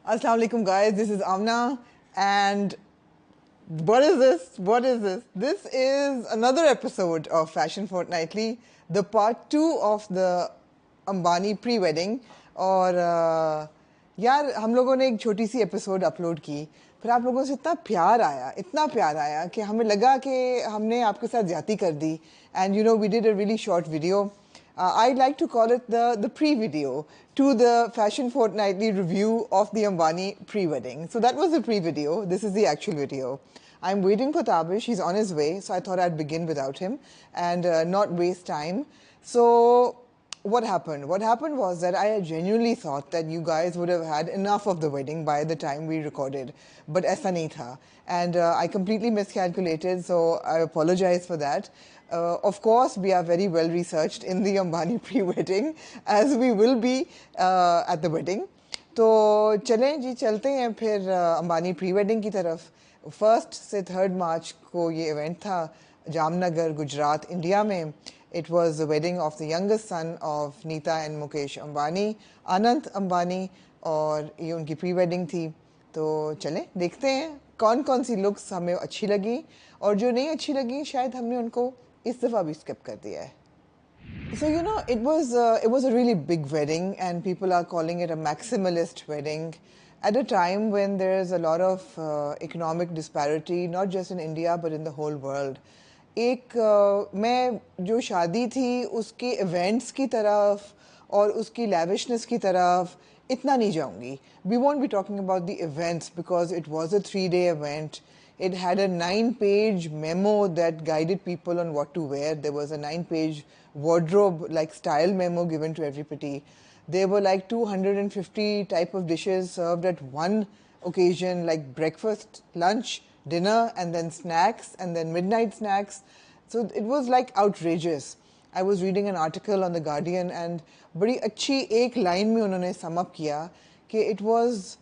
Assalamu alaikum guys, this is Amna and what is this? What is this? This is another episode of Fashion Fortnightly, the part 2 of the Ambani pre-wedding और यार हम लोगों ने एक छोटी सी episode upload की फिर आप लोगों से इतना प्यार आया कि हमें लगा कि हमने आपके साथ ज्यादती कर दी and you know we did a really short video I'd like to call it the pre-video to the Fashion Fortnightly review of the Ambani pre-wedding. So that was the pre-video. This is the actual video. I'm waiting for Tabish. He's on his way, so I thought I'd begin without him and not waste time. So what happened? What happened was that I genuinely thought that you guys would have had enough of the wedding by the time we recorded, but aisa nahi tha. And I completely miscalculated, so I apologize for that. Of course, we are very well researched in the Ambani pre-wedding, as we will be at the wedding. तो चलें जी चलते हैं फिर Ambani pre wedding की तरफ 1 से 3 मार्च को ये इवेंट था जामनगर गुजरात इंडिया में it was the wedding of the youngest son of Nita and Mukesh Ambani Anant Ambani और ये उनकी प्री वेडिंग थी तो चलें देखते हैं कौन कौन सी लुक्स हमें अच्छी लगी और जो नहीं अच्छी लगी शायद हमने उनको इस दफ़ा भी स्किप कर दिया है So you know, it was a really big wedding, and people are calling it a maximalist wedding, at a time when there is a lot of economic disparity, not just in India but in the whole world. एक मैं जो शादी थी उसके events की तरफ और उसकी lavishness की तरफ इतना नहीं जाऊंगी. We won't be talking about the events because it was a 3-day event. It had a 9-page memo that guided people on what to wear. There was a 9-page wardrobe, like style memo given to everybody. There were like 250 type of dishes served at one occasion, like breakfast, lunch, dinner, and then snacks, and then midnight snacks. So it was like outrageous. I was reading an article on The Guardian and बड़ी अच्छी एक line में उन्होंने sum up किया कि it was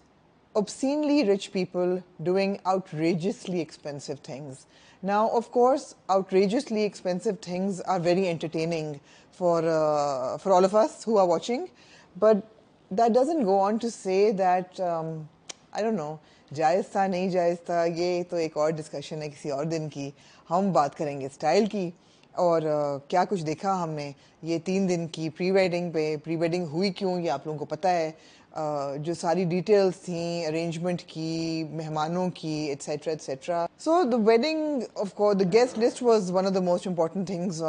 obscenely rich people doing outrageously expensive things. Now, of course, outrageously expensive things are very entertaining for all of us who are watching, but that doesn't go on to say that I don't know जायज़ था नहीं जायज़ था ये तो एक और discussion है किसी और दिन की हम बात करेंगे स्टाइल की और क्या कुछ देखा हमने ये 3 दिन की प्री वेडिंग हुई क्यों ये आप लोगों को पता है जो सारी डिटेल्स थी अरेंजमेंट की मेहमानों की etcetera etcetera so the wedding of course the guest list was one of the most important things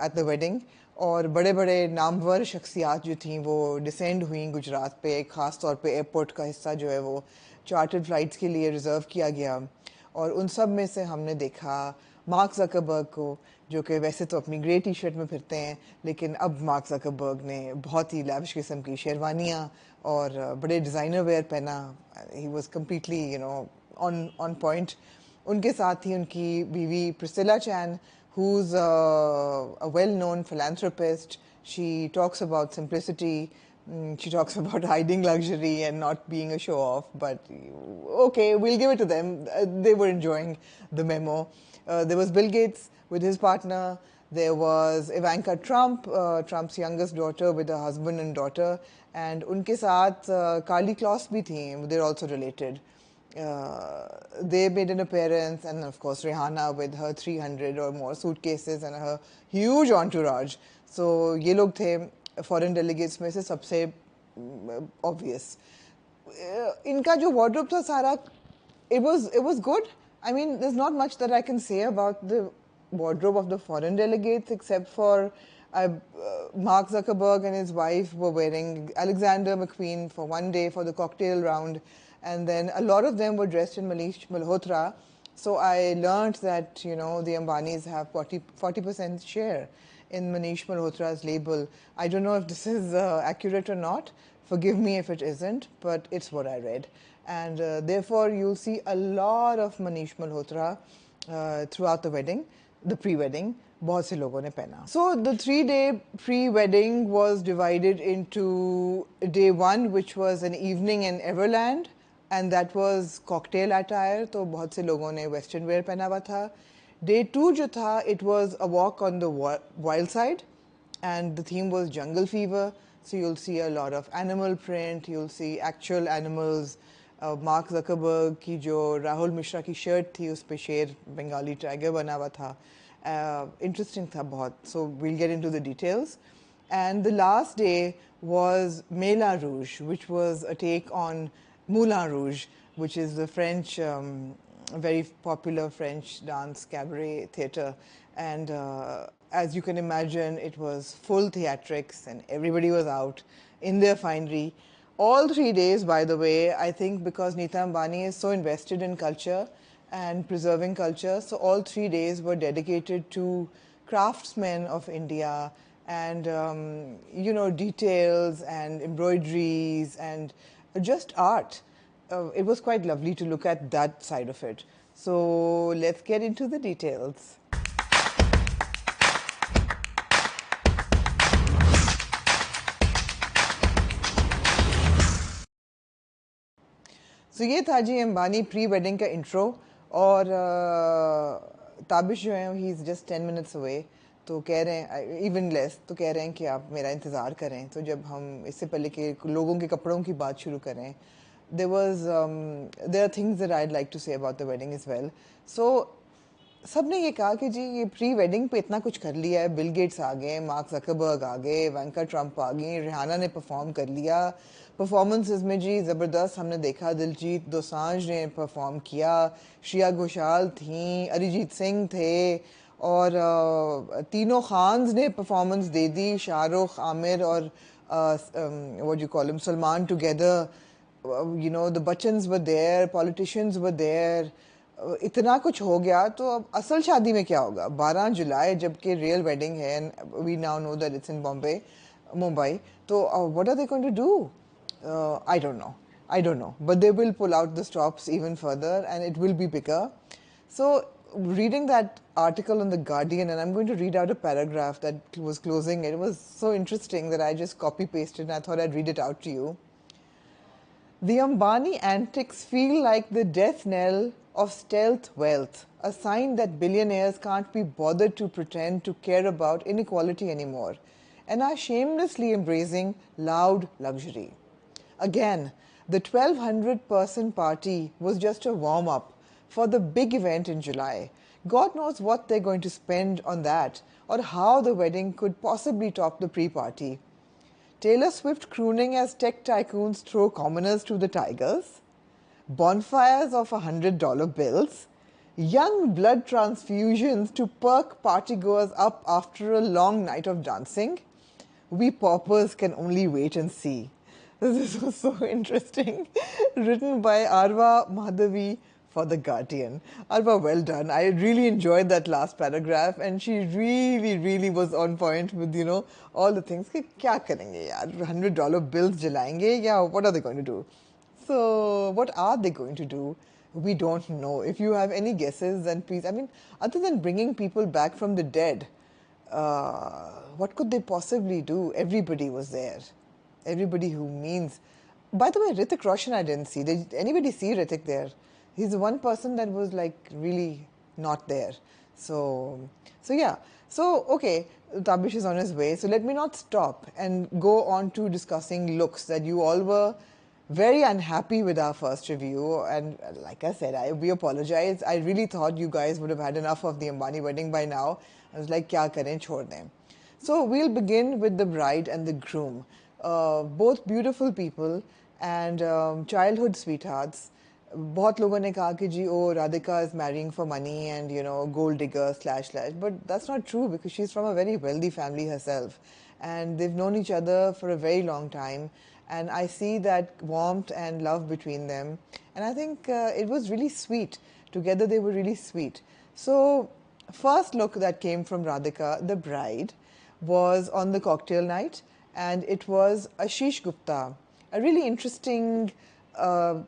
at the wedding और बड़े बड़े नामवर शख्सियात जो थी वो डिसेंड हुई गुजरात पे ख़ास तौर पे एयरपोर्ट का हिस्सा जो है वो चार्टर्ड फ़्लाइट्स के लिए रिज़र्व किया गया और उन सब में से हमने देखा मार्क ज़करबर्ग को जो कि वैसे तो अपनी ग्रे टी शर्ट में फिरते हैं लेकिन अब मार्क ज़करबर्ग ने बहुत ही लैविश किस्म की शेरवानियाँ और बड़े डिज़ाइनर वेयर पहना he was completely you know on point उनके साथ ही उनकी बीवी Priscilla chain who's a well-known philanthropist. She talks about simplicity. She talks about hiding luxury and not being a show-off. But okay, we'll give it to them. They were enjoying the memo. There was Bill Gates with his partner. There was Ivanka Trump, Trump's youngest daughter with her husband and daughter. And उनके साथ Carly Kloss भी थी. They're also related. They made an appearance, and of course Rihanna with her 300 or more suitcases and her huge entourage. So ये लोग थे foreign delegates में से सबसे obvious. इनका जो wardrobe था सारा it was good. I mean, there's not much that I can say about the wardrobe of the foreign delegates except for Mark Zuckerberg and his wife were wearing Alexander McQueen for one day for the cocktail round. And then a lot of them were dressed in Manish Malhotra. So I learned that, you know, the Ambanis have 40% share in Manish Malhotra's label. I don't know if this is accurate or not. Forgive me if it isn't, but it's what I read. And therefore, you'll see a lot of Manish Malhotra throughout the wedding, the pre-wedding. बहुत से लोगों ने पहना. So the 3-day pre-wedding was divided into day 1, which was an evening in Everland. And that was cocktail attire, तो बहुत से लोगों ने western wear पहना हुआ था. Day 2 जो था, it was a walk on the wild side, and the theme was jungle fever. So you'll see a lot of animal print, you'll see actual animals mark Zuckerberg की जो राहुल मिश्रा की shirt थी उस पे शेर बंगाली टाइगर बना हुआ था. Interesting था बहुत. So we'll get into the details. And the last day was Mela Rouge, which was a take on Moulin Rouge, which is the French, very popular French dance cabaret theatre. And as you can imagine, it was full theatrics and everybody was out in their finery. All 3 days, by the way, I think because Neeta Ambani is so invested in culture and preserving culture, so all 3 days were dedicated to craftsmen of India and details and embroideries and just art. It was quite lovely to look at that side of it. So let's get into the details. So ये था जी Ambani pre wedding का intro. और ताबिश जो है he is just 10 minutes away. तो कह रहे हैं इवन लेस, तो कह रहे हैं कि आप मेरा इंतज़ार करें. तो जब हम इससे पहले के लोगों के कपड़ों की बात शुरू करें, there are things that I'd like to say about the wedding as well. So सब ने ये कहा कि जी ये प्री वेडिंग पे इतना कुछ कर लिया है. बिल गेट्स आ गए, मार्क जकरबर्ग आ गए, वैंका ट्रंप आ गई, रिहाना ने परफॉर्म कर लिया. परफॉर्मेंसेस में जी ज़बरदस्त हमने देखा. दिलजीत दोसांझ ने परफॉर्म किया, श्रेया घोषाल थी, अरिजीत सिंह थे और तीनों खान्स ने परफॉर्मेंस दे दी. शाहरुख, आमिर और what you call him, Salman together. The Bachchans were there, politicians were there. इतना कुछ हो गया. तो अब असल शादी में क्या होगा 12 जुलाई, जबकि रियल वेडिंग है. And we now know that it's in Bombay, Mumbai. तो what are they going to do? I don't know, but they will pull out the stops even further and it will be bigger. So reading that article on the Guardian, and I'm going to read out a paragraph that was closing it. It was so interesting that I just copy pasted and I thought I'd read it out to you. The Ambani antics feel like the death knell of stealth wealth, a sign that billionaires can't be bothered to pretend to care about inequality anymore and are shamelessly embracing loud luxury. Again, the 1,200-person party was just a warm-up for the big event in July. God knows what they're going to spend on that or how the wedding could possibly top the pre-party. Taylor Swift crooning as tech tycoons throw commoners to the tigers, bonfires of $100 bills, young blood transfusions to perk partygoers up after a long night of dancing. We paupers can only wait and see. This was so interesting. Written by Arva Madhavi for The Guardian. Arva, well done. I really enjoyed that last paragraph and she really was on point with, all the things. क्या करेंगे यार? $100 bills जलाएंगे? Yeah, what are they going to do? So, what are they going to do? We don't know. If you have any guesses, then please, other than bringing people back from the dead, what could they possibly do? Everybody was there. Everybody who means. By the way, Hrithik Roshan I didn't see. Did anybody see Hrithik there? He's the one person that was like really not there. So yeah. So okay, Tabish is on his way. So let me not stop and go on to discussing looks that you all were very unhappy with our first review. And like I said, we apologize. I really thought you guys would have had enough of the Ambani wedding by now. I was like, kya kare, chhod dein. So we'll begin with the bride and the groom. Both beautiful people and childhood sweethearts. बहुत लोगों ने कहा कि जी Radhika is marrying for money and gold digger slash, but that's not true because she's from a very wealthy family herself and they've known each other for a very long time, and I see that warmth and love between them, and I think it was really sweet. Together they were really sweet. So first look that came from Radhika, the bride, was on the cocktail night, and it was Ashish Gupta, a really interesting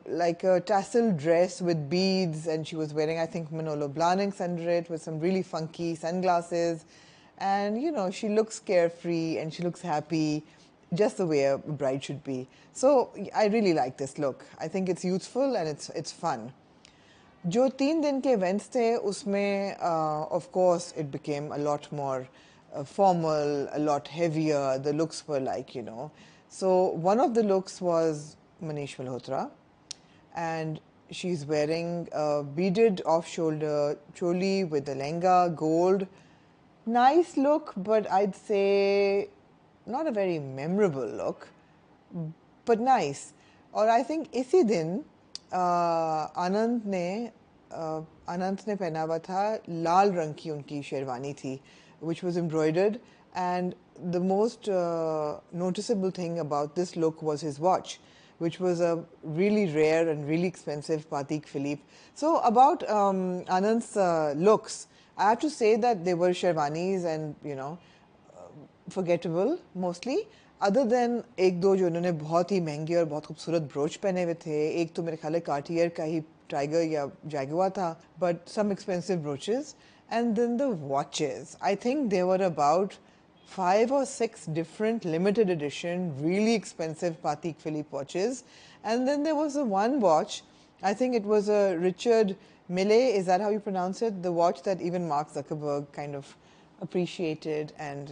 like a tassel dress with beads, and she was wearing, I think, Manolo Blahniks under it with some really funky sunglasses, and she looks carefree and she looks happy, just the way a bride should be. So I really like this look. I think it's youthful and it's fun. जो 3 दिन के events थे उसमें of course it became a lot more formal, a lot heavier. The looks were like, so one of the looks was Manish Malhotra, and she's wearing a beaded off-shoulder choli with the lehenga, gold. Nice look, but I'd say not a very memorable look, but nice. और I think इसी दिन अनंत ने पहना हुआ था लाल रंग की उनकी शेरवानी थी which was embroidered, and the most noticeable thing about this look was his watch, which was a really rare and really expensive Patek Philippe. So about Anand's looks, I have to say that they were sherwanis and forgettable mostly, other than एक दो जो उन्होंने बहुत ही महंगे और बहुत खूबसूरत broach पहने हुए थे. एक तो मेरे ख्याल है कार्टियर का ही टाइगर या जैगुआर था, but some expensive brooches. And then the watches, I think there were about 5 or 6 different limited edition really expensive Patek Philippe watches. And then there was a one watch, I think it was a Richard Mille, is that how you pronounce it? The watch that even Mark Zuckerberg kind of appreciated, and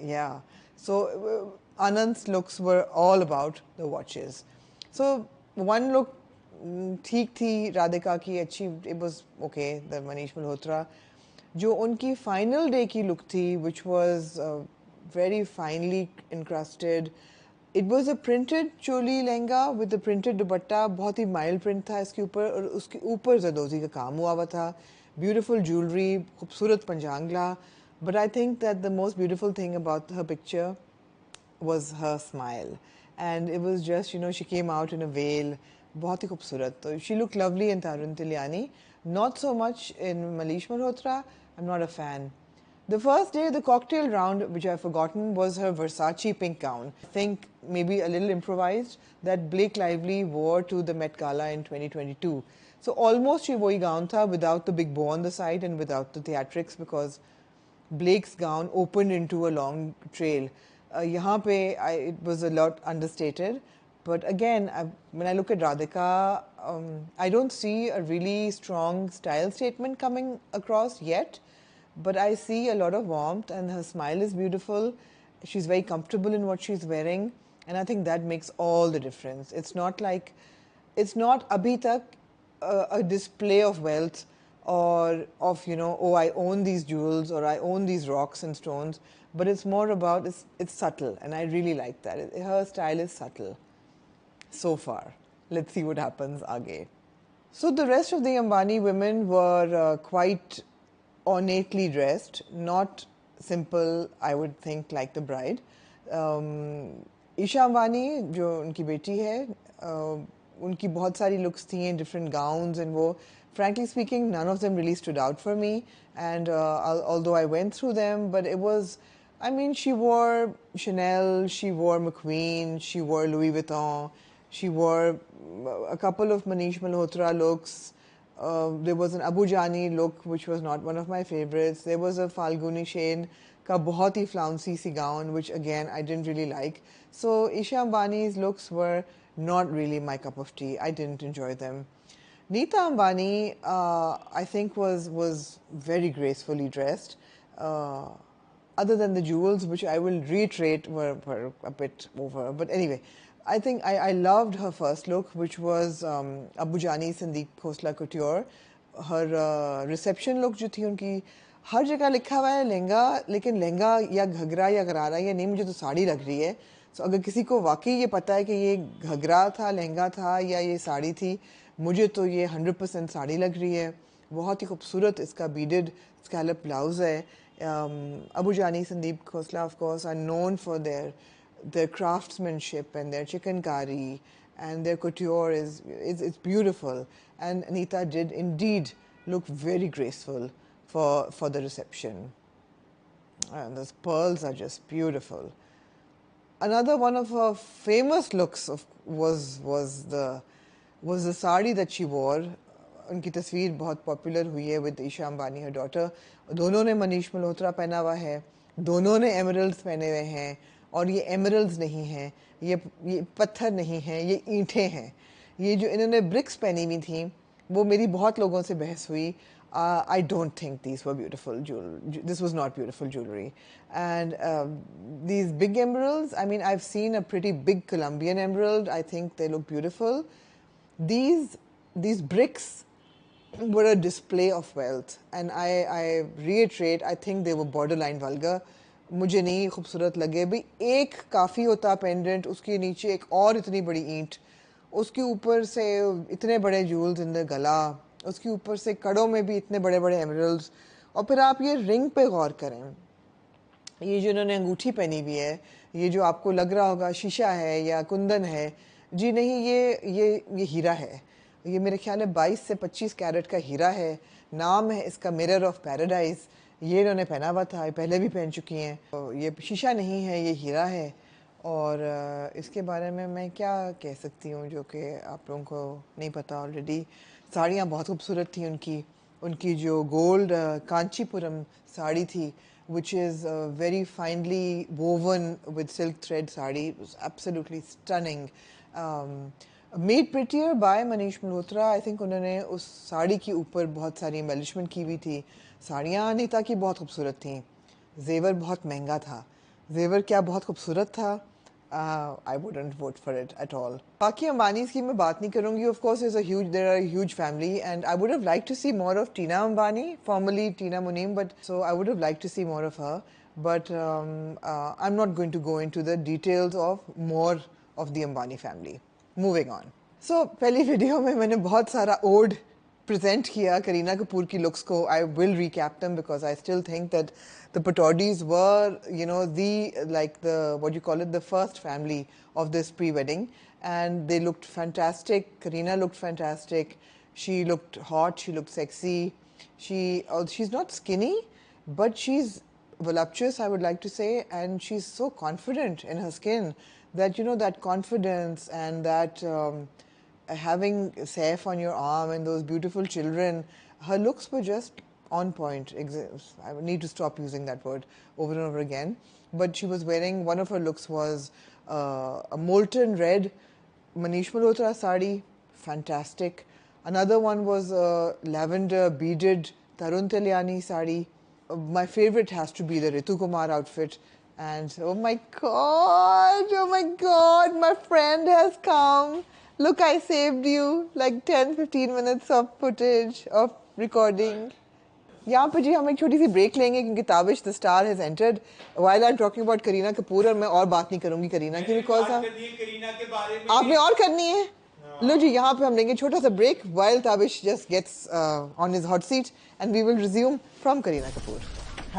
yeah. So Anand's looks were all about the watches. So one look ठीक थी, राधिका की अच्छी, it was okay, the Manish Malhotra. जो उनकी final day की look थी, which was very finely encrusted. It was a printed choli lehenga with a printed दुपट्टा, बहुत ही mild print था इसके ऊपर, और उसके ऊपर जरदोजी का काम हुआ हुआ था. Beautiful jewelry, खूबसूरत पंजांगला. But I think that the most beautiful thing about her picture was her smile, and it was just, she came out in a veil, बहुत ही खूबसूरत. So she looked lovely in Tarun Tilyani, not so much in Manish Malhotra. I'm not a fan. The first day, the cocktail round, which I've forgotten, was her Versace pink gown. I think maybe a little improvised, that Blake Lively wore to the Met Gala in 2022. So almost she wore gown tha without the big bow on the side and without the theatrics, because Blake's gown opened into a long trail. यहाँ पे it was a lot understated. But again, when I look at Radhika, I don't see a really strong style statement coming across yet. But I see a lot of warmth, and her smile is beautiful. She's very comfortable in what she's wearing, and I think that makes all the difference. It's not abhi tak a display of wealth, or of, oh, I own these jewels or I own these rocks and stones, but it's more about, it's subtle, and I really like that. Her style is subtle so far. Let's see what happens aage. So the rest of the Ambani women were quite ornately dressed, not simple, I would think, like the bride. Isha Ambani, जो उनकी बेटी है, उनकी बहुत सारी looks थी in different gowns, and वो, frankly speaking, none of them really stood out for me. And although I went through them, but it was, I mean, she wore Chanel, she wore McQueen, she wore Louis Vuitton, she wore a couple of Manish Malhotra looks. There was an Abu Jani look, which was not one of my favorites. There was a Falguni Shane ka bahut hi flouncy si gown, which again I didn't really like. So Isha Ambani's looks were not really my cup of tea. I didn't enjoy them. Neeta Ambani, I think, was very gracefully dressed. Other than the jewels, which I will reiterate were a bit over. But anyway, I think I loved her first look, which was Abu Jani Sandeep Khosla Couture. Her reception look जो थी उनकी, हर जगह लिखा हुआ है लहंगा, लेकिन लहंगा या घघरा या गरारा या नहीं, मुझे तो साड़ी लग रही है. So अगर किसी को वाकई ये पता है कि ये घघरा था, लहंगा था या ये साड़ी थी, मुझे तो ये 100% साड़ी लग रही है. बहुत ही खूबसूरत इसका beaded scallop blouse है. Abu Jani Sandeep Khosla, of course, are known for their craftsmanship and their chikankari, and their couture it's beautiful. And Anita did indeed look very graceful for the reception. And those pearls are just beautiful. Another one of her famous looks was the sari that she wore. उनकी तस्वीर बहुत popular हुई है with Isha Ambani, her daughter. दोनों ने मनीष मल्होत्रा पहना हुआ है, दोनों ने एमरल्ड्स पहने हुए हैं, और ये एमरल्ड्स नहीं हैं, ये पत्थर नहीं हैं, ये ईंटें हैं. ये जो इन्होंने ब्रिक्स पहनी हुई थी, वो मेरी बहुत लोगों से बहस हुई. I don't think these were beautiful jewelry. This was not beautiful jewelry. And these big emeralds, I mean, I've seen a pretty big Colombian emerald. I think they look beautiful. these bricks were a display of wealth, and I reiterate, I think they were borderline vulgar. मुझे नहीं खूबसूरत लगे भाई. एक काफ़ी होता pendant, उसके नीचे एक और इतनी बड़ी ईंट, उसके ऊपर से इतने बड़े जूल्स इन द गला, उसके ऊपर से कड़ों में भी इतने बड़े बड़े एमरल्ड्स. और फिर आप ये रिंग पे गौर करें, ये जो इन्होंने अंगूठी पहनी हुई है, ये जो आपको लग रहा होगा शीशा है या कुंदन है, जी नहीं, ये हीरा है. ये मेरे ख्याल है 22 से 25 कैरेट का हीरा है. नाम है इसका मिरर ऑफ पैराडाइज. ये इन्होंने पहना हुआ था, पहले भी पहन चुकी हैं. तो ये शीशा नहीं है, ये हीरा है. और इसके बारे में मैं क्या कह सकती हूँ जो कि आप लोगों को नहीं पता ऑलरेडी. साड़ियाँ बहुत खूबसूरत थी उनकी. उनकी जो गोल्ड कांचीपुरम साड़ी थी, which is very finely woven with silk thread sari. It was absolutely stunning. Made prettier by Manish Malhotra. I think उन्होंने उस साड़ी के ऊपर बहुत सारी embellishment की हुई थी. साड़ियाँ अनीता की बहुत खूबसूरत थीं. जेवर बहुत महंगा था. जेवर क्या बहुत खूबसूरत था. I wouldn't vote for it at all. बाकी अंबानीज़ की मैं बात नहीं करूँगी. Of course, there are a huge family, and I would have liked to see more of Tina Ambani, formerly Tina Muneem, but so I would have liked to see more of her. But I'm not going to go into the details of more of the Ambani family. Moving on. So पहली video में मैंने बहुत सारा ode present किया करीना कपूर की looks को. I will recap them because I still think that the Pataudis were, you know, what you call it, the first family of this pre-wedding, and they looked fantastic. Kareena looked fantastic. She looked hot. She looked sexy. She's not skinny, but she's voluptuous, I would like to say, and she's so confident in her skin that, you know, that confidence and that having Saif on your arm and those beautiful children, her looks were just on point. I need to stop using that word over and over again. But she was wearing, one of her looks was a molten red Manish Malhotra sari, fantastic. Another one was a lavender beaded Tarun Talyani sari. My favorite has to be the Ritu Kumar outfit. And oh my God, my friend has come. Look, I saved you like 10-15 minutes of footage of recording. यहाँ पे जी हम एक छोटी सी break लेंगे क्योंकि Tabish the star has entered while I am talking about Kareena Kapoor. और मैं और बात नहीं करूंगी करीना की बिकॉज आपने और करनी है. लो जी, यहाँ पे हम लेंगे छोटा सा break while Tabish just gets on his hot seat and we will resume from Kareena Kapoor.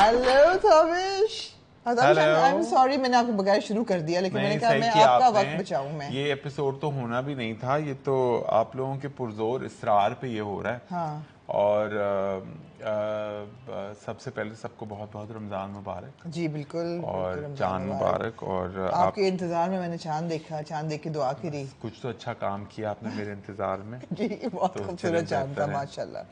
Hello Tabish. I am sorry, मैंने आपको बगैर शुरू कर दिया, लेकिन मैंने कहा मैं आपका वक्त बचाऊं. मैं ये एपिसोड तो होना भी नहीं था, ये तो आप लोगों के पुरजोर इसरार पे ये हो रहा है. हाँ. और सबसे पहले सबको बहुत बहुत रमज़ान मुबारक. जी बिल्कुल. और चांद मुबारक. और आपके इंतजार में मैंने चांद देखा, चांद देख के दुआ करी. कुछ तो अच्छा काम किया आपने मेरे इंतजार में. जी बहुत खूबसूरत चांद था माशाल्लाह.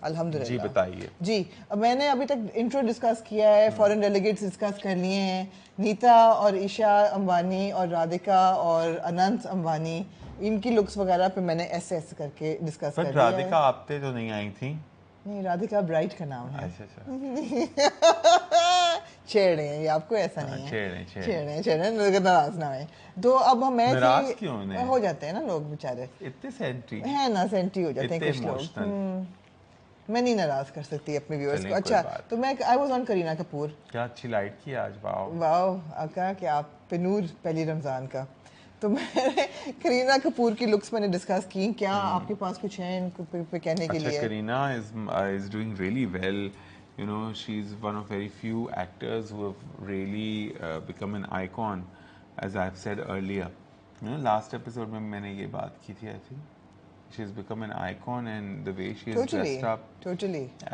अल्हम्दुलिल्लाह. जी बताइए. जी मैंने अभी तक इंट्रो डिस्कस किया है, फॉरेन डेलीगेट्स डिस्कस कर लिए हैं, नीता और ईशा अंबानी और राधिका और अनंत अंबानी, इनकी लुक्स वगैरह पे मैंने ऐसे ऐसे करके डिस्कस कर दिया. राधिका आप पे तो नहीं आई थी. नहीं, राधिका ब्राइट का नाम है. अच्छा. छेड़ रहे हैं ये आपको, ऐसा नहीं है. छेड़ रहे हैं, नाराज ना है. तो अब हम नाराज क्यों हो जाते हैं ना लोग बेचारे, इतने सेंटी है ना, सेंटी हो जाते हैं कुछ लोग. मैं नहीं नाराज कर सकती अपने व्यूअर्स को. अच्छा, तो मैं I was on Kareena Kapoor. क्या अच्छी लाइट की आज. वाओ आपका क्या, आप पे नूर पहली रमजान का. तो मैंने करीना कपूर की लुक्स मैंने डिस्कस की. क्या आपके पास कुछ है इनको पे कहने के लिए? Kareena is doing really well. You know, she's one of very few actors who have really become an icon, as I've said earlier. You know, last episode में मैंने ये बात की थी. I think she's become an icon, and the way she is dressed up,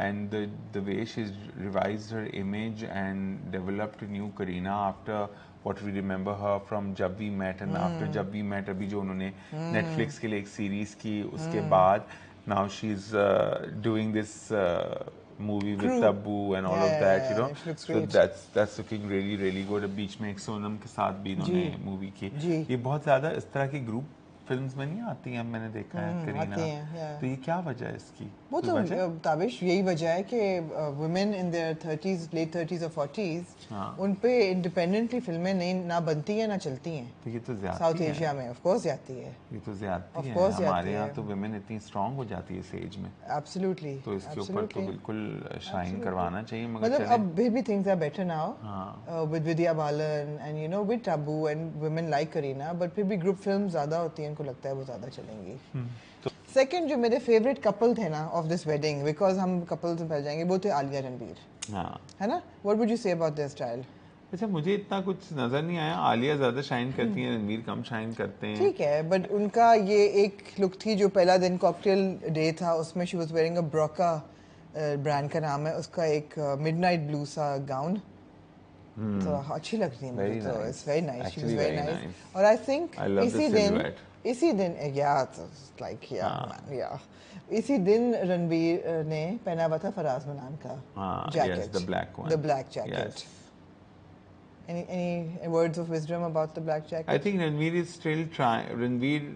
and the way she's revised her image and developed a new Kareena after what we remember her from Jab We Met, and after Jab We Met अभी जो उन्होंने Netflix के लिए एक series की, उसके बाद now she's doing this movie with Tabu and all of that, you know. So that's looking really really good. बीच में एक सोनम के साथ भी इन्होंने मूवी की. ये बहुत ज़्यादा इस तरह के ग्रुप फिल्म्स में नहीं आती हैं, मैंने देखा है करीना, आती हैं, yeah. तो ये क्या वजह है इसकी? वो कोई तो वजह? ताबिश यही वजह है कि women in their 30s, late 30s और 40s हाँ। उन पे इंडिपेंडेंटली फिल्में नहीं ना बनती हैं ना चलती हैं। तो ये तो ज्यादा साउथ एशिया में ऑफ कोर्स जाती है, ये तो ज्यादती Of है। course हमारे जाती यहाँ है। तो विमेन इतनी स्ट्रांग हो जाती है इस एज में, एब्सोल्युटली, तो इसके ऊपर तो बिल्कुल शाइन करवाना चाहिए, मगर मतलब चले। अब फिर भी थिंग्स आर बेटर नाउ हाँ। With Vidya Balan and you know with taboo and women like Kareena, but फिर भी ग्रुप फिल्म ज्यादा होती हैं, उनको लगता है वो ज्यादा चलेंगी। तो सेकंड जो मेरे फेवरेट कपल थे ना ऑफ दिस वेडिंग, बिकॉज हम कपल्स में पड़ जाएंगे, वो थे आलिया रणबीर, हाँ, है ना? What would you say about their style? अच्छा मुझे इतना कुछ नजर नहीं आया, आलिया ज्यादा शाइन करती हैं, रणवीर कम शाइन करते हैं। ठीक है, बट उनका ये एक लुक थी जो पहला दिन कॉकटेल डे था, उसमें she was wearing a Broca, brand का नाम है उसका, एक मिडनाइट ब्लू सा गाउन, तो अच्छी लग रही है मुझे, Very तो nice. It's very nice, she was Actually very very nice. nice. और I think I love the silhouette. इसी दिन या लाइक या मैन या इसी दिन रणबीर ने पहना हुआ था फराज मनान का हाँ, jacket, yes, the black one. The black jacket. Yes. Any words of wisdom about the black jacket? I think Ranveer is still trying. Ranveer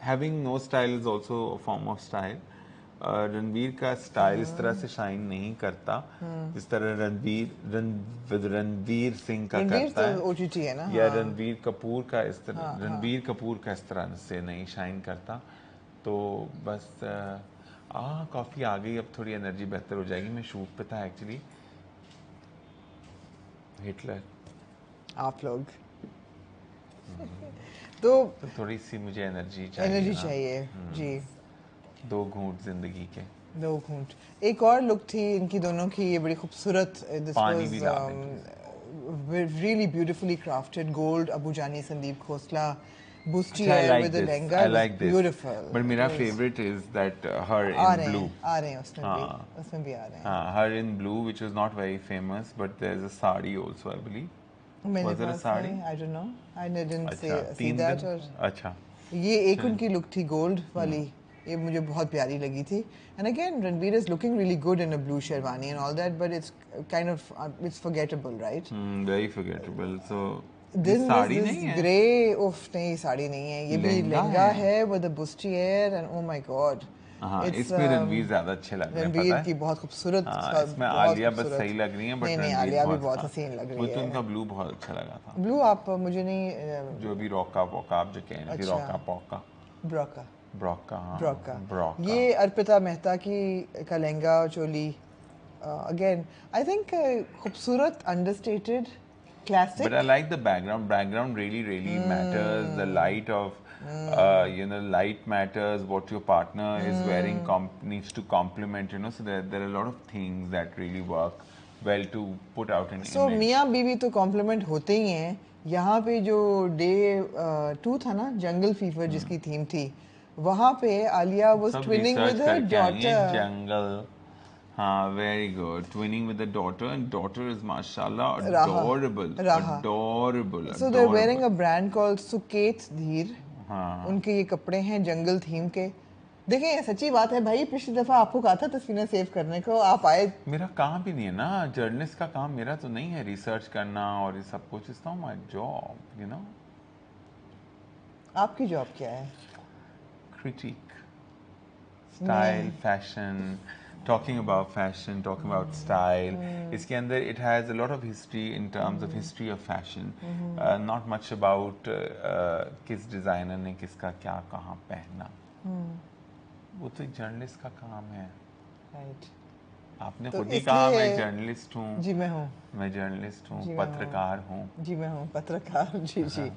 having no style is also a form of style. Ranveer का style इस तरह से shine नहीं करता जिस तरह रणवीर सिंह का रणबीर करता तो है, OTT है ना, या हाँ। रणवीर कपूर का इस तरह, रणवीर कपूर का इस तरह से नहीं शाइन करता। तो बस कॉफ़ी आ गई, अब थोड़ी एनर्जी बेहतर हो जाएगी। मैं शूट पे था एक्चुअली, हिटलर आप लोग तो तो थोड़ी सी मुझे एनर्जी चाहिए ना। चाहिए जी। 2 घूंट जिंदगी के। 2 घूंट। एक और लुक थी इनकी दोनों की, ये बड़ी खूबसूरत, दिस पानी भी ला was really beautifully crafted, gold Abu Jani Sandeep Khosla bustier अच्छा, I है like with the this. Lehenga, I like this. Beautiful. But मेरा favorite is that her आ in रहे blue. हैं, आ रहे हैं उसमें भी, हाँ। उसमें भी आ रहे हैं। Her in blue, which was not very famous, but there's a sari also, I believe. मेरे Was there a pass sari? है, I don't know, I didn't अच्छा, सी 3 दैट। दिन? और अच्छा। ये एक उनकी लुक थी गोल्ड वाली, ये मुझे बहुत प्यारी लगी थी। And again Ranbir is looking really good in a blue sherwani and all that, but it's kind of its forgettable, right? Very forgettable. So ये दिन साड़ी दिस नहीं है, ग्रे, उफ नहीं साड़ी नहीं है, ये भी लहंगा लहंगा है। है with the bustier and oh my god. हाँ, इसमें रणवीर ज्यादा अच्छे लग रहे हैं, रणबीर पता की है? बहुत खूबसूरत, हाँ, इसमें बहुत आलिया बस खूबसूरत। सही लग रही है, बट नहीं नहीं, रणवीर आलिया भी बहुत हाँ, हसीन लग रही मुझे तो है। उनका ब्लू बहुत अच्छा लगा था। ब्लू आप मुझे नहीं, जो भी रॉका वॉका आप जो कह रहे हैं, अच्छा। रॉका पॉका ब्रोका, ब्रोका, हाँ, ब्रोका, ब्रोका। ये अर्पिता मेहता की का lehenga choli, again I think खूबसूरत, understated, classic. But I like the background. Background really matters. The light of, light matters. What your partner is wearing needs to complement. So there are a lot of things that really work well to put out an so image. मियाँ बीवी तो complement होते ही हैं। यहाँ पे जो day 2 था ना, जंगल फीवर जिसकी थीम थी, वहाँ पे आलिया वाज सब ट्विनिंग research विद हर करके आई हैं, डॉटर। जंगल। हाँ, very good. Twinning with the daughter, and daughter is mashallah Raha. adorable. Raha. Adorable. So they're wearing a brand called Suket धीर। हाँ। उनके ये कपड़े हैं जंगल थीम के। देखें, ये सच्ची बात है भाई, पिछली दफा आपको कहा था तस्वीरें सेव करने को, आप आए। मेरा काम भी नहीं है ना, जर्नलिस्ट का काम मेरा तो नहीं है रिसर्च करना और ये सब कुछ। इट्स नॉट माय जॉब, आपकी जॉब क्या है? critique style, fashion, talking about fashion, talking about style. इसके अंदर it has a lot of history in terms of history of fashion. Not much about किस डिजाइनर ने किसका क्या कहाँ पहना। वो तो एक जर्नलिस्ट का काम है। राइट। आपने तो खुद ही कहा मैं इसलिए- जर्नलिस्ट हूँ। जी मैं हूँ, मैं जर्नलिस्ट हूँ, जी, मैं पत्रकार हूँ। जी मैं हूँ पत्रकार। जी जी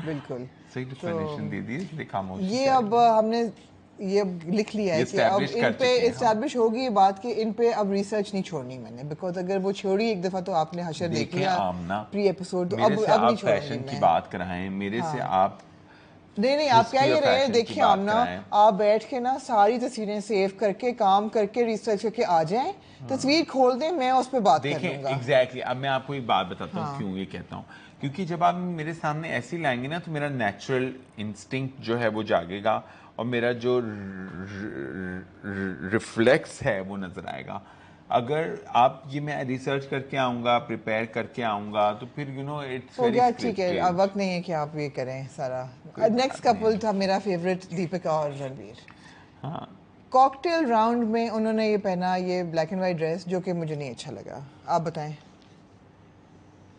बिल्कुल। सही डिफिनेशन दे दी, इसलिए खामोशी ये से अब हमने ये अब लिख लिया है ये कि अब establish इन कर पे चुके हैं हम। इस्टेब्लिश होगी ये बात कि इन पे अब रिसर्च नहीं छोड़नी मैंने, बिकॉज अगर वो छोड़ी एक दफा तो आपने हशर देख देखें लिया आमना, प्री एपिसोड, तो मेरे अब से अब आप नहीं छोड़ूंगी फैशन की मैं। बात कराएं, मेरे से आप नहीं आप क्या history ये of रहे, fashion की देखिए बात आमना, कराएं। आप बैठ के ना सारी तस्वीरें सेव करके काम करके रिसर्च करके आ जाएं, तस्वीर खोल दें, मैं उस पर बात कर देखें लूंगा। एग्जैक्टली। अब मैं आपको एक बात बताता हूँ क्यों ये कहता हूँ, क्योंकि जब आप मेरे सामने ऐसी लाएंगे ना तो मेरा नेचुरल इंस्टिंक्ट जो है वो जागेगा और मेरा जो रिफ्लेक्स है वो नजर आएगा। अगर आप ये मैं रिसर्च करके आऊँगा, प्रिपेयर करके आऊँगा, तो फिर इट्स हो वेरी गया, ठीक है, अब स्क्रिप्टेड। वक्त नहीं है कि आप ये करें सारा। कोई नेक्स्ट बात नहीं कपल है। था मेरा फेवरेट, दीपिका और रणवीर। हाँ, कॉकटेल राउंड में उन्होंने ये पहना, ये ब्लैक एंड वाइट ड्रेस, जो कि मुझे नहीं अच्छा लगा। आप बताएं,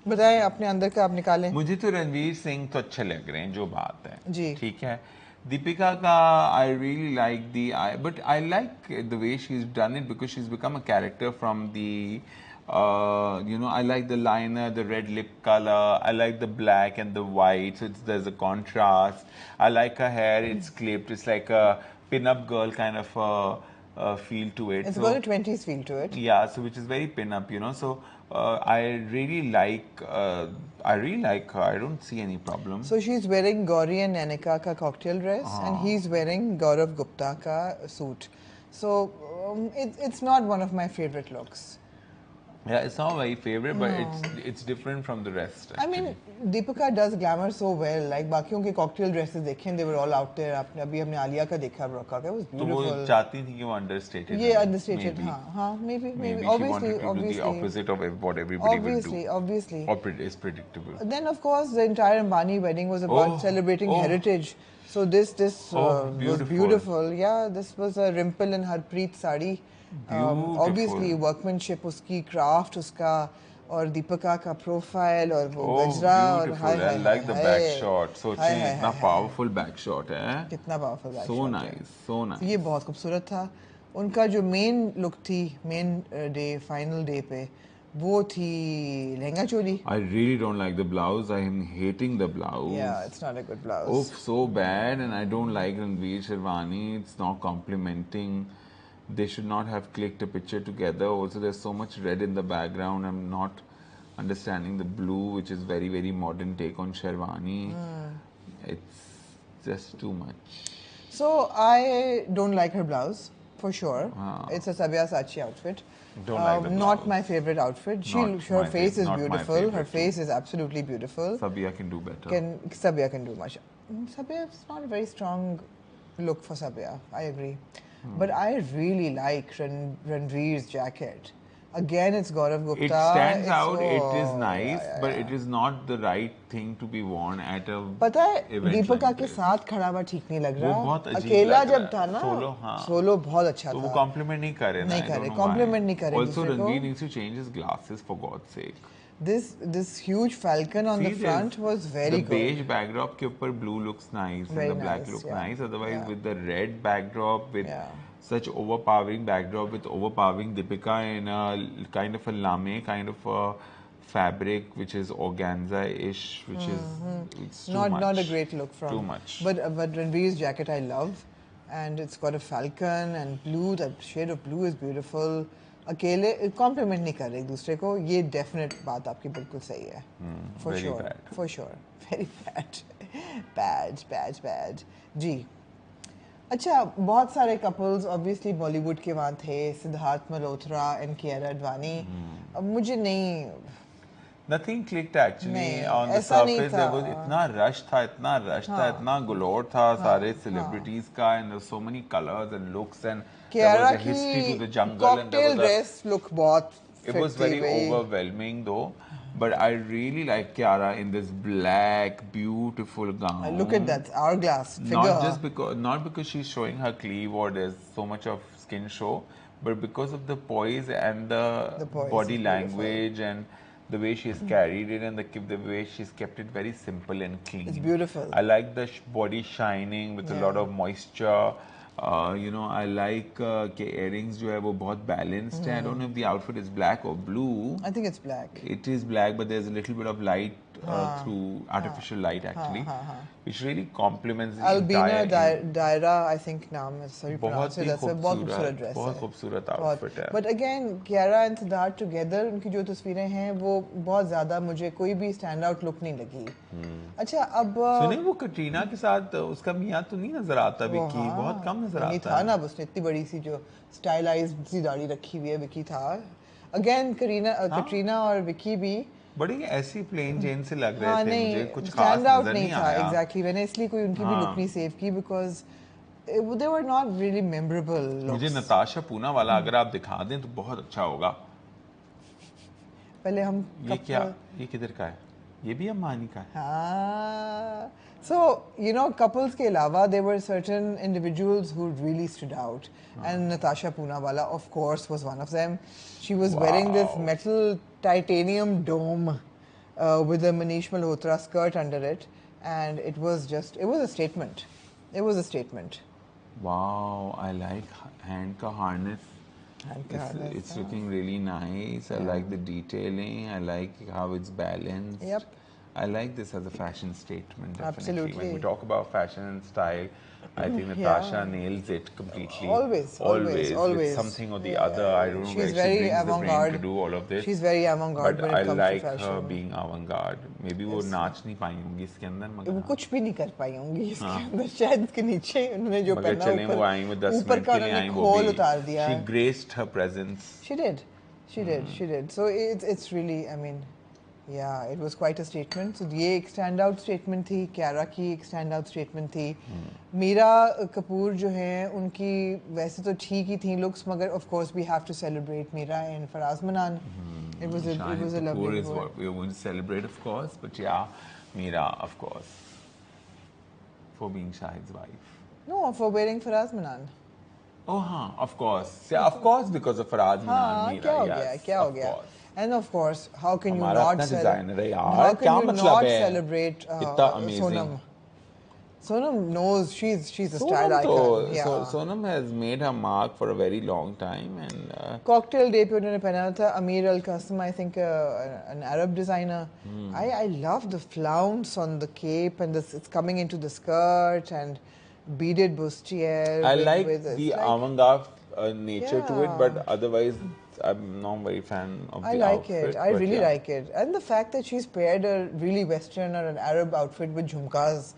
बताएं अपने अंदर का आप निकालें। मुझे तो रणवीर सिंह तो अच्छे लग रहे हैं, जो बात है। जी। ठीक है। दीपिका का I really like the I, but I like the way she is done it because she is become a character from the I like the liner, the red lip color. I like the black and the white. So there's a contrast. I like her hair. It's clipped. It's like a pin-up girl kind of feel to it. It's So got a 20s feel to it. yeah, so which is very pin-up. So I really like her. I don't see any problem. So she's wearing Gauri and Nanika ka cocktail dress, and he's wearing Gaurav Gupta ka suit. So it's not one of my favorite looks. Yeah, it's not my favorite, but it's different from the rest. I mean, Deepika does glamour so well. Like बाकियों के cocktail dresses देखें, they were all out there. आपने अभी हमने आलिया का देखा, रखा था, it was तो वो beautiful. चाहती थी कि वो understated ये है, understated, maybe. हाँ, maybe, Maybe she obviously, wanted to do the opposite of what everybody would do. Obviously. Or is predictable. Then of course the entire Ambani wedding was about celebrating heritage. So this was beautiful. Yeah, this was a Rimple in Harpreet sari. Obviously workmanship उसकी, craft उसका, और दीपिका का profile और वो गजरा, और beautiful. I like the back shot. सोचिए इतना powerful back shot है. कितना powerful back So shot nice, so nice. ये बहुत खूबसूरत था। उनका जो मेन लुक थी, मेन डे, फाइनल डे पे, वो थी lehenga choli. I really don't like the blouse. I am hating the blouse. Yeah, it's not a good blouse. Oh, so bad, and I don't like Ranveer Sherwani. It's not complimenting. They should not have clicked a picture together. Also, there's so much red in the background. I'm not understanding the blue, which is very, very modern take on Sherwani. It's just too much. So I don't like her blouse, for sure. It's a Sabya Sachi outfit. Don't like the Not blouse. my favorite outfit. Not Her my face is not my beautiful. Her favorite face is absolutely beautiful. Sabia can do better. Sabya can do much. Sabya is not a very strong look for Sabya. I agree. But I really like Ranveer's jacket. Again, it's Gaurav Gupta. It stands out. It is oh, nice, yeah, but yeah. it is not the right thing to be worn at a पता है event Deepika like के this. साथ खड़ा हुआ ठीक नहीं लग वो रहा। बहुत अजीब अकेला लग रहा जब है। था ना, Solo, हाँ। सोलो बहुत अच्छा तो था। वो compliment नहीं कर रहे ना, नहीं I कर don't रहे, know why. compliment नहीं कर रहे Also, दूसरे को। Ranveer needs to change his glasses for God's sake. This huge falcon on the See, front there's was very the good. beige backdrop के ऊपर blue looks nice Very and the black nice, looks yeah. nice. Otherwise, Yeah. with the red backdrop with Yeah. such overpowering backdrop with overpowering Deepika in a kind of a lame kind of a fabric which is organza-ish, which is it's too much. Not a great look from. Too much. But Ranveer's jacket I love, and it's got a falcon and blue. That shade of blue is beautiful. अकेले complement नहीं कर रहे एक दूसरे को, ये definite बात आपकी बिल्कुल सही है। For very sure, bad. For sure, very bad जी। अच्छा, बहुत सारे कपल्स ऑब्वियसली बॉलीवुड के वहाँ थे, सिद्धार्थ मल्होत्रा एंड कियारा अडवाणी। अब मुझे नहीं, Nothing clicked actually नहीं, on the ऐसा नहीं surface. था। There was इतना rush था, इतना गलोर था सारे celebrities का, and there were so many colors and looks, and there Kiara was a history to the की jungle, and there cocktail was a dress look बहुत it was very overwhelming though. But I really like Kiara in this black, beautiful gown. Look at that hourglass figure. Not because she's showing her cleave or there's so much of skin show, but because of the poise and the poise body is language and the way she's carried it and the way she's kept it very simple and clean. It's beautiful. I like the body shining with a lot of moisture. I like के earrings जो है वो बहुत balanced है. I don't know if the outfit is black or blue. I think it's black. It is black, but there's a little bit of light through artificial light actually, which really complements the Albina entire. Daira, I think नाम है, sorry pronounce बहुत it. He That's a बहुत खूबसूरत dress बहुत है। खूबसूरत outfit है. But again, Kiara and Siddharth together, उनकी जो तस्वीरें हैं वो बहुत ज़्यादा मुझे कोई भी stand out look नहीं लगी। अच्छा, अब सुनिए वो कटरीना के साथ उसका मियाँ तो नहीं नजर आता विकी, बहुत कम नजर नहीं आता था है. ना, उसने इतनी बड़ी सी जो स्टाइलाइज्ड सी दाढ़ी रखी हुई है, विकी था। अगेन कटरीना और विकी भी बड़ी ऐसी प्लेन जेन से लग रहे हाँ, थे, नहीं मुझे कुछ खास स्टैंड आउट नजर नहीं नहीं था आया. एग्जैक्टली। मैंने इसलिए कोई उनकी भी लुक नहीं सेव की, because they were not really memorable मुझे looks. नताशा पूनावाला अगर आप दिखा दें तो बहुत अच्छा होगा। पहले हम ये क्या, ये किधर का है? ये भी अम्बानी का है? हाँ. So, you know, couples के अलावा there were certain individuals who really stood out. And Natasha Poonawalla, of course, was one of them. She was wearing this Wow. metal titanium dome with a Manish Malhotra skirt under it. And it was a statement. It was a statement. Wow, I like hand ka harness. Hand ka harness, It's looking really nice. I like the detailing. I like how it's balanced. Yep. I like this as a fashion statement, definitely. Absolutely. When we talk about fashion and style, I think Natasha nails it completely. Always. With something or the other. I don't know She's where she very brings the brain avant-garde. to do all of this. She's very avant-garde But when it I comes like to fashion. her being avant-garde. Maybe वो नाच नहीं पाई होंगी इसके अंदर, वो मगर कुछ भी नहीं कर पाई होंगी इसके अंदर, शायद इसके नीचे उन्होंने जो मगर पहना चलें वो आई वो 10 ऊपर मिनट का के लिए आई उन्होंने वो खोल भी उतार दिया she है. graced her presence. She did. So it's really, I mean, yeah, it was quite a statement. So ये एक stand out statement थी, Kiara की एक stand out statement थी. मीरा कपूर जो हैं उनकी वैसे तो ठीक ही थी looks, मगर of course we have to celebrate Meera and Faraz Manan. It was a Shahid lovely Kapoor is word. what we are going to celebrate, of course, but yeah, Meera, of course, for being Shahid's wife. No, for wearing Faraz Manan. Oh, हाँ, of course. Yeah, of course, because of Faraz Manan, हाँ, Meera, क्या हो yes, गया, क्या हो of गया. course. And of course, how can you हमारा not अपना designer है यार, how क्या can you मतलब not है? celebrate इतना amazing. Sonam? Sonam knows she's a style Sonam icon. तो, Yeah. Sonam has made her mark for a very long time, and Cocktail Day पे उन्होंने पहना था Amir Al Qasem, I think an Arab designer. I love the flounce on the cape and this, it's coming into the skirt and beaded bustier. I with- like with- it's the like- avant-garde nature to it, Yeah. but otherwise, I'm not very fan of I the like outfit. it. I but really yeah. like it. And the fact that she's paired a really Western or an Arab outfit with jhumkas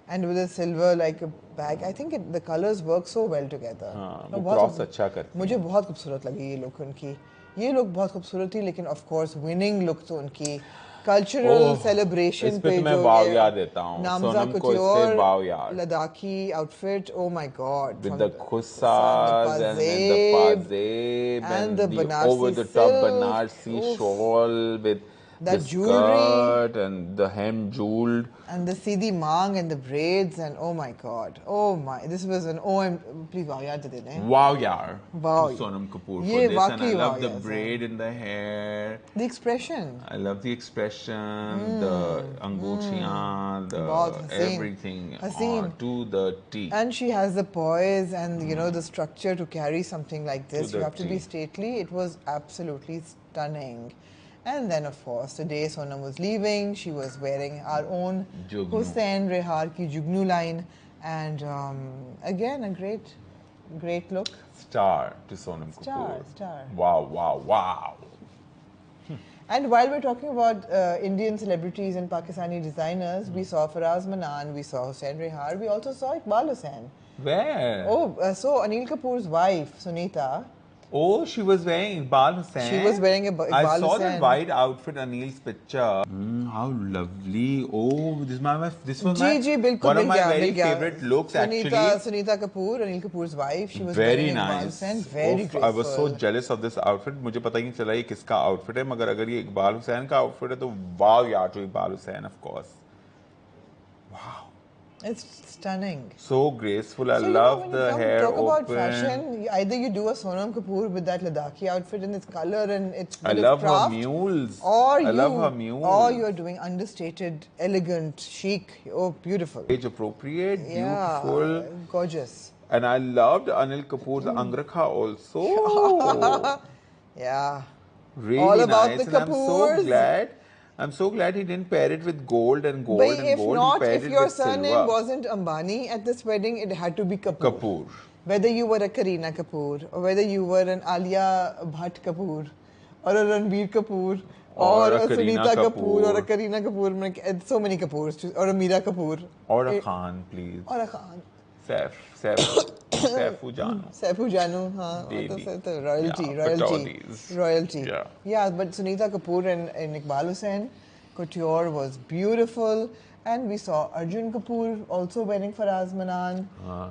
and with a silver like a bag, I think the colors work so well together. हाँ, और वो बहुत- cross अच्छा करती मुझे बहुत खूबसूरत लगी ये look उनकी. ये look बहुत खूबसूरत थी, लेकिन of course winning look तो उनकी cultural ओह, celebration इस पे पे तो मैं जो वाव ये याद देता हूँ. नामजा सोनम को इस पे couture वाव याद. Ladakhi outfit, oh my god. With from the khussas and the pazeb and the Banarsi over the top silk. Banarsi Oof. shawl with That the jewelry. skirt and the hem jeweled. And the Sidi Mang and the braids and oh my god. Oh my, this was an please wow yaar to de dein. Wow, yaar. Wow. To Sonam Kapoor Ye for this, and I waqai love wow the yaar, braid in the hair. The expression. I love the expression, the anguchiyan, the Bahut haseen. everything Haseen. to the T. And she has the poise and you know the structure to carry something like this. To You the have to be T. stately. It was absolutely stunning. And then of course the day Sonam was leaving, she was wearing our own Jugnu. Hussain Rehar ki Jugnu line, and again a great look. Star to Sonam Star, Kapoor. star. Wow, wow, wow. And while we're talking about Indian celebrities and Pakistani designers, we saw Faraz Manan, we saw Hussain Rehar, we also saw Iqbal Hussain. Where? So Anil Kapoor's wife, Sunita, Oh, she was wearing Iqbal Hussain. She was wearing a Iqbal I saw Hussain. that white outfit, Anil's picture. How lovely. Oh, this was bilkul one of mil my gaya, very mil gaya. favorite looks actually. Sunita Kapoor, Anil Kapoor's wife, she was Very wearing Iqbal nice. Hussain, very Oof, graceful. I was so jealous of this outfit. मुझे पता ही नहीं चला ये किसका outfit है, मगर अगर ये इकबाल हुसैन का outfit है तो wow यार to Iqbal Hussain, of course. Wow. It's stunning. So graceful. I So, you know, love when the you hair talk about open. fashion, either you do a Sonam Kapoor with that Ladakhi outfit and its color and its I bit love of craft, her mules. or I love her mules. or you are doing understated, elegant, chic. Oh, beautiful. Age appropriate, Yeah, beautiful. gorgeous. And I loved Anil Kapoor's Angrakha also. Yeah. Really All about nice. the And Kapoors. I'm so glad he didn't pair it with gold and gold But and if gold. not, he paired if it your with surname silver. wasn't Ambani at this wedding, it had to be Kapoor. Kapoor. Whether you were a Kareena Kapoor, or whether you were an Alia Bhatt Kapoor, or a Ranbir Kapoor, or a Kareena Sunita Kapoor, Kapoor. or a Kareena Kapoor, so many Kapoors, or a Meera Kapoor. Or a Khan, please. Or a Khan. Saifu Janu. Saifu Janu, हाँ, Baby. royalty, Yeah, royalty, Pataudi's. royalty. Yeah. Yeah, but Sunita Kapoor and Iqbal Hussain couture was beautiful. And we saw Arjun Kapoor also wearing Faraz Manan.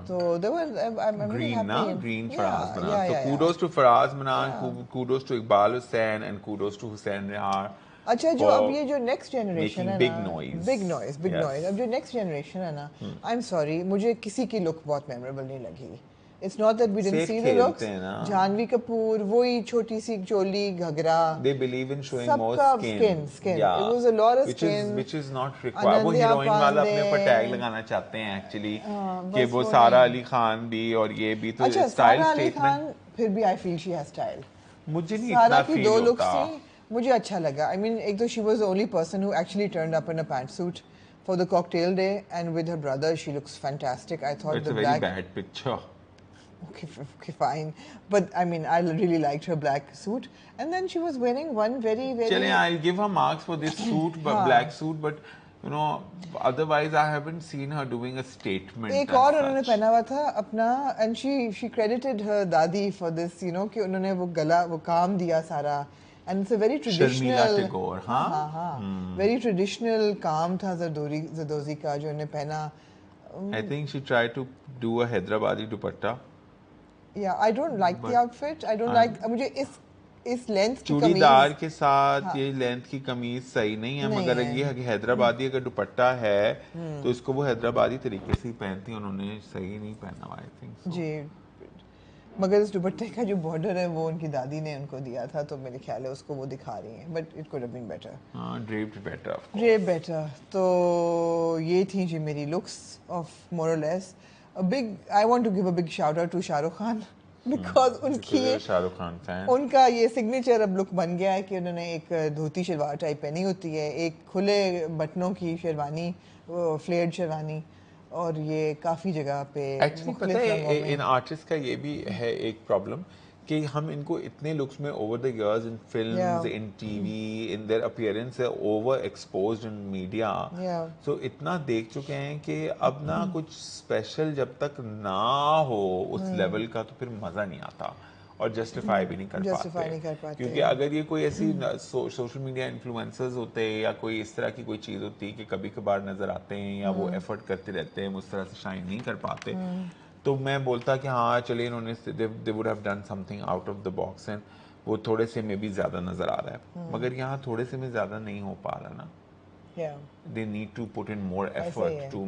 So there were, I'm really Green, happy. na? Green Faraz Manan. Yeah, so yeah, kudos to Faraz Manan, kudos to Iqbal Hussain, and kudos to Hussain Rehar. अच्छा जो अब ये जो next generation है big ना noise. Big noise अब जो next generation है ना आई एम सॉरी मुझे किसी की लुक बहुत मेमोरेबल नहीं लगी it's not that we didn't Safe see the खेलते लुक्स हैं ना। जानवी कपूर वही छोटी सी चोली घघरा They believe in showing more सबका skin. skin Yeah. it was a lot of which skin which is not required. वो अनंत्या हीरोइन वाला अपने ऊपर पांडे। टैग लगाना चाहते हैं एक्चुअली कि बस वो वो सारा नहीं। अली खान भी और ये भी तो अच्छा स्टाइल सारा अली स्टेटमेंट खान फिर भी I feel she has style मुझे नहीं सारा इतना की फील दो लुक्स होता थी मुझे अच्छा लगा आई मीन एक तो she was the only person who actually turned up in a pant suit for the cocktail day and with her brother she looks fantastic I thought it's the a very black bad picture okay, fine. But I mean, I really liked her black suit. And then she was wearing one very, very. चलें I'll give her marks for this suit but black suit but you know otherwise I haven't seen her doing a statement एक as और such. उन्होंने पहना हुआ था अपना and she credited her दादी for this you know कि उन्होंने वो गला वो काम दिया सारा and it's a very Sharmila traditional Tagore हाँ हाँ very traditional काम था जरदोजी का जो उन्होंने पहना I think she tried to do a Hyderabadi dupatta. yeah I don't like the outfit I don't like मुझे इस लेंथ की चूड़ीदार कमीज के साथ ये लेंथ की कमीज सही नहीं है मगर ये हैदराबादी अगर दुपट्टा है तो इसको वो हैदराबादी तरीके से ही पहनती है उन्होंने सही नहीं पहना हुआ आई थिंक जी मगर इस दुपट्टे का जो बॉर्डर है वो उनकी दादी ने उनको दिया था तो मेरे ख्याल है उसको वो दिखा रही हैं but it could have been better हाँ ड्रेप्ड बेटर ड्रेप बेटर तो ये थी जी मेरी लुक्स ऑफ मोर और less a big I want to give a big shout out to Shahrukh Khan because उनकी शाहरुख खान फैन उनका ये सिग्नेचर अब लुक बन गया है कि उन्होंने एक धोती शलवार टाइप पहनी होती है एक खुले बटनों की शेरवानी फ्लेयर्ड शेरवानी और ये काफ़ी जगह पे एक्चुअली पता है इन आर्टिस्ट का ये भी है एक प्रॉब्लम कि हम इनको इतने लुक्स में over the years in films in TV in their appearance over exposed in media so इतना देख चुके हैं कि अब ना कुछ स्पेशल जब तक ना हो उस लेवल का तो फिर मजा नहीं आता और जस्टिफाई भी नहीं कर पाते क्योंकि अगर ये कोई ऐसी सोशल मीडिया इन्फ्लुएंसर्स होते हैं या कोई इस तरह की कोई चीज़ होती है कि कभी कभार नजर आते हैं या वो एफर्ट करते रहते हैं उस तरह से शाइन नहीं कर पाते तो मैं बोलता कि हाँ चलिए इन्होंने they would have done something out of the box and वो थोड़े से में भी ज़्यादा नज़र आ रहा है मगर यहाँ थोड़े से में ज़्यादा नहीं हो पा रहा ना they need to put in more effort to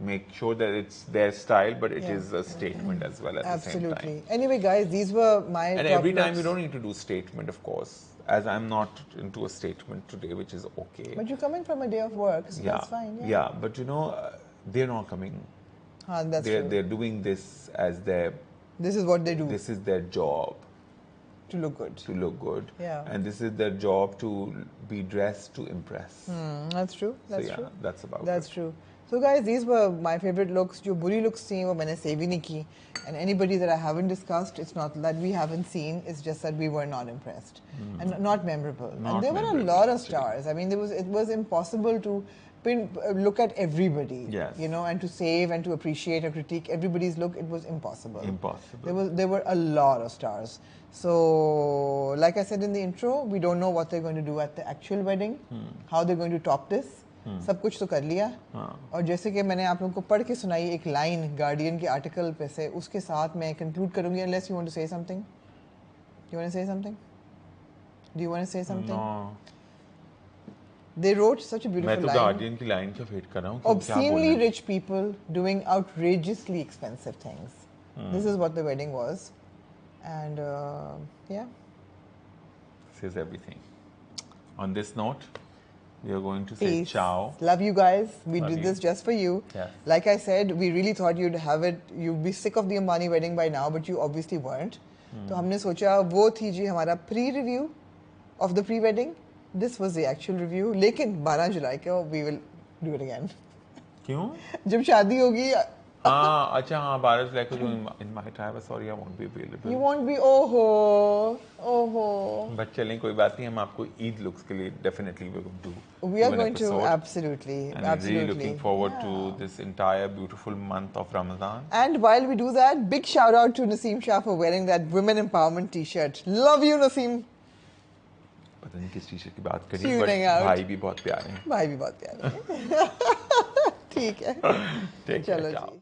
make sure that it's their style but it is a statement as well at the same time. Anyway guys, these were my and every time you don't need to do statement of course as I'm not into a statement today which is okay. But you're coming from a day of work so that's fine. Yeah, but you know they're not coming. That's true. They're doing this as their this is what they do. This is their job. To look good. To look good. Yeah. And this is their job to be dressed to impress. That's true. That's so, true. That's about That's true. So guys, these were my favorite looks. जो बुरी looks थी वो मैंने save ही नहीं की. And anybody that I haven't discussed, it's not that we haven't seen. It's just that we were not impressed and not memorable. And there were a lot of stars. I mean, it was impossible to look at everybody. Yes. You know, and to save and to appreciate or critique everybody's look. It was impossible. Impossible. There were a lot of stars. So, like I said in the intro, we don't know what they're going to do at the actual wedding, how they're going to top this. सब कुछ तो कर लिया और जैसे कि मैंने आप लोगों को पढ़ के सुनाई एक लाइन गार्डियन के आर्टिकल पे से उसके साथ मैं कंक्लूड करूंगी unless you want to say something. You want to say something? Do you want to say something? No. They wrote such a beautiful line. मैं तो गार्डियन की लाइन का वेट कर रहा हूँ Obscenely rich people doing outrageously expensive things. This is what the wedding was. And yeah, says everything. On this note, we are going to say ciao. Love you guys. We did this just for you. Yes. Like I said, we really thought you'd have it. You'd be sick of the Ambani wedding by now, but you obviously weren't. तो हमने सोचा वो थी जी हमारा pre-review of the pre-wedding. This was the actual review. लेकिन 12 जुलाई को we will do it again. क्यों? जब शादी होगी अच्छा हाँ 12 जुलाई को जो invite आया बस sorry I won't be available. You won't be ओहो. बट चलें कोई बात नहीं हम आपको ईद लुक्स के लिए definitely we will do. We are going to absolutely. And I'm really looking forward to this entire beautiful month of Ramadan. And while we do that, big shout out to Naseem Shah for wearing that women empowerment T-shirt. Love you, Naseem. पता नहीं किस T-shirt की बात करी, Shooting but out. भाई भी बहुत प्यारे हैं। भाई भी बहुत प्यारे हैं। ठीक है, ठीक है, चलो ciao. जी।